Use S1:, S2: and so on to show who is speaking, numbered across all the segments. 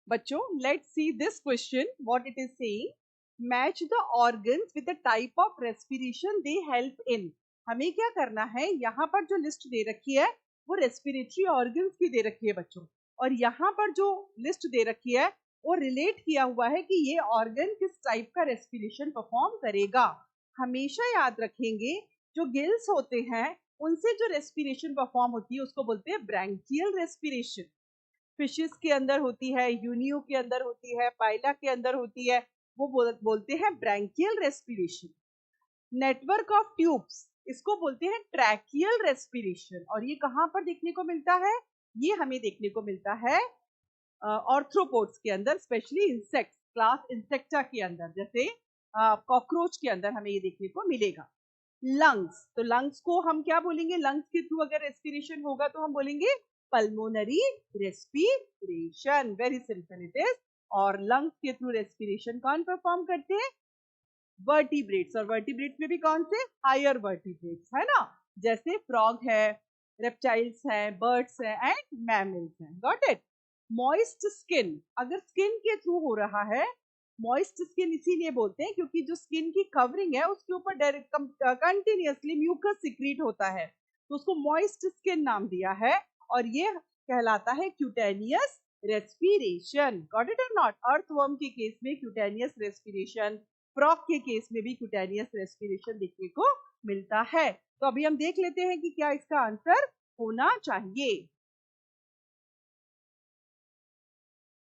S1: बच्चों, let's see this question. What it is saying: match the organs with the type of respiration they help in. हमें क्या करना है, यहाँ पर जो लिस्ट दे रखी है वो रेस्पिरेटरी ऑर्गन्स की दे रखी है बच्चों, और यहाँ पर जो लिस्ट दे रखी है वो रिलेट किया हुआ है कि ये ऑर्गन किस टाइप का रेस्पिरेशन परफॉर्म करेगा. हमेशा याद रखेंगे जो गिल्स होते हैं उनसे जो रेस्पिरेशन परफॉर्म होती है उसको बोलते हैं ब्रैंकियल रेस्पिरेशन. फिशेस के अंदर होती है, यूनियो के अंदर होती है, पाइला के अंदर होती है, वो बोलते हैं branchial respiration. Network of tubes इसको बोलते हैं ट्रैकियल रेस्पिरेशन. और ये कहाँ पर देखने को मिलता है? ये हमें देखने को मिलता है ऑर्थ्रोपोड्स के अंदर, स्पेशली इंसेक्ट्स, क्लास इंसेक्टा के अंदर, जैसे कॉकरोच के अंदर हमें ये देखने को मिलेगा. लंग्स, तो लंग्स को हम क्या बोलेंगे? लंग्स के थ्रू अगर रेस्पिरेशन होगा तो हम बोलेंगे pulmonary respiration. Very simple it is. और लंग्स के थ्रू रेस्पिरेशन कौन परफॉर्म करते हैं? वर्टिब्रेट्स. और वर्टिब्रेट्स में भी कौन से? हायर वर्टिब्रेट्स, है ना, जैसे फ्रॉग है, रेप्टाइल्स हैं, बर्ड्स हैं एंड मैमल्स हैं. Got it. मॉइस्ट स्किन, अगर स्किन के थ्रू हो रहा है, मॉइस्ट स्किन इसीलिए बोलते हैं क्योंकि जो स्किन की कवरिंग है उसके ऊपर डायरेक्ट कंटिन्यूअसली म्यूकस सिक्रीट होता है, तो उसको मॉइस्ट स्किन नाम दिया है, और ये कहलाता है क्यूटेनियस रेस्पिरेशन. गॉट इट और नॉट? अर्थवर्म के केस में क्यूटेनियस रेस्पिरेशन, फ्रॉग के केस में भी क्यूटेनियस रेस्पिरेशन देखने को मिलता है. तो अभी हम देख लेते हैं कि क्या इसका आंसर होना चाहिए.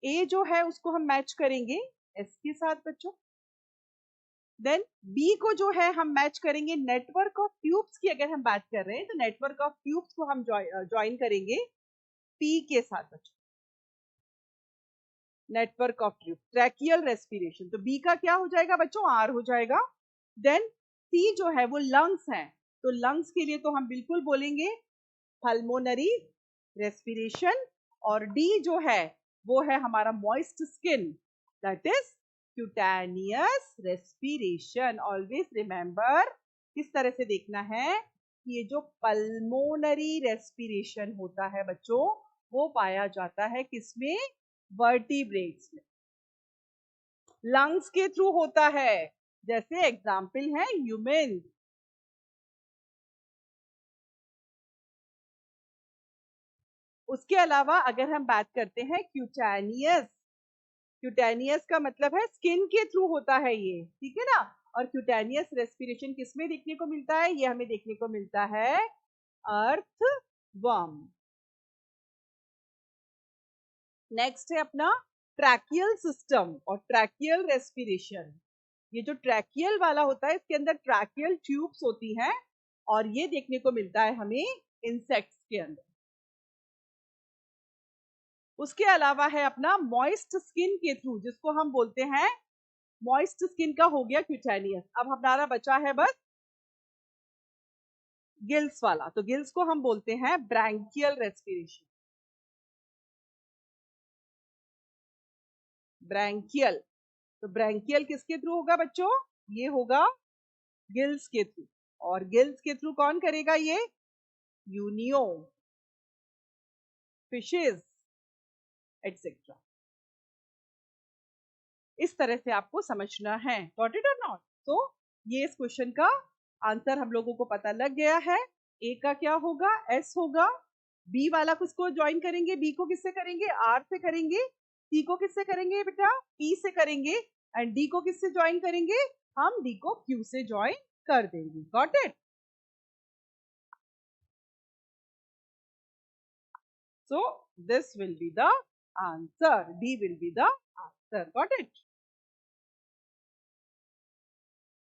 S1: ए जो है उसको हम मैच करेंगे एस के साथ बच्चों. देन बी को जो है हम मैच करेंगे नेटवर्क ऑफ ट्यूब्स की. अगर हम बात कर रहे हैं तो नेटवर्क ऑफ ट्यूब्स को हम ज्वाइन करेंगे पी के साथ बच्चों. Network of tube, tracheal respiration, तो बी का क्या हो जाएगा बच्चों? आर हो जाएगा. देन सी जो है वो लंग्स हैं, तो लंग्स के लिए तो हम बिल्कुल बोलेंगे पल्मोनरी रेस्पिरेशन. और डी जो है वो है हमारा moist skin, that is cutaneous respiration. Always remember किस तरह से देखना है कि ये जो पल्मोनरी रेस्पिरेशन होता है बच्चों वो पाया जाता है किसमें? वर्टिब्रेट्स में. लंग्स के थ्रू होता है, जैसे एग्जाम्पल है ह्यूमन. उसके अलावा अगर हम बात करते हैं क्यूटेनियस, क्यूटेनियस का मतलब है स्किन के थ्रू होता है ये, ठीक है ना. और क्यूटेनियस रेस्पिरेशन किसमें देखने को मिलता है? ये हमें देखने को मिलता है अर्थवर्म. नेक्स्ट है अपना ट्रैकियल सिस्टम और ट्रैकियल रेस्पिरेशन. ये जो ट्रैकियल वाला होता है इसके अंदर ट्रैकियल ट्यूब्स होती हैं, और ये देखने को मिलता है हमें इंसेक्ट्स के अंदर. उसके अलावा है अपना मॉइस्ट स्किन के थ्रू, जिसको हम बोलते हैं मॉइस्ट स्किन का हो गया क्यूटेनियस. अब हमारा बचा है बस गिल्स वाला, तो गिल्स को हम बोलते हैं ब्रैंकियल रेस्पिरेशन. ब्रैंकियल, तो ब्रैंकियल किसके थ्रू होगा बच्चों? ये होगा गिल्स के थ्रू. और गिल्स के थ्रू कौन करेगा? ये यूनियो, फिशेस एटसेट्रा. इस तरह से आपको समझना है. गॉट इट और नॉट? तो ये इस क्वेश्चन का आंसर हम लोगों को पता लग गया है. ए का क्या होगा? एस होगा. बी वाला किसको ज्वाइन करेंगे? बी को किससे करेंगे? आर से करेंगे. सी को किससे करेंगे बेटा? पी से करेंगे. एंड डी को किससे ज्वाइन करेंगे? हम डी को क्यू से ज्वाइन कर देंगे. Got it? So this will be the answer. D will be the answer. Got it?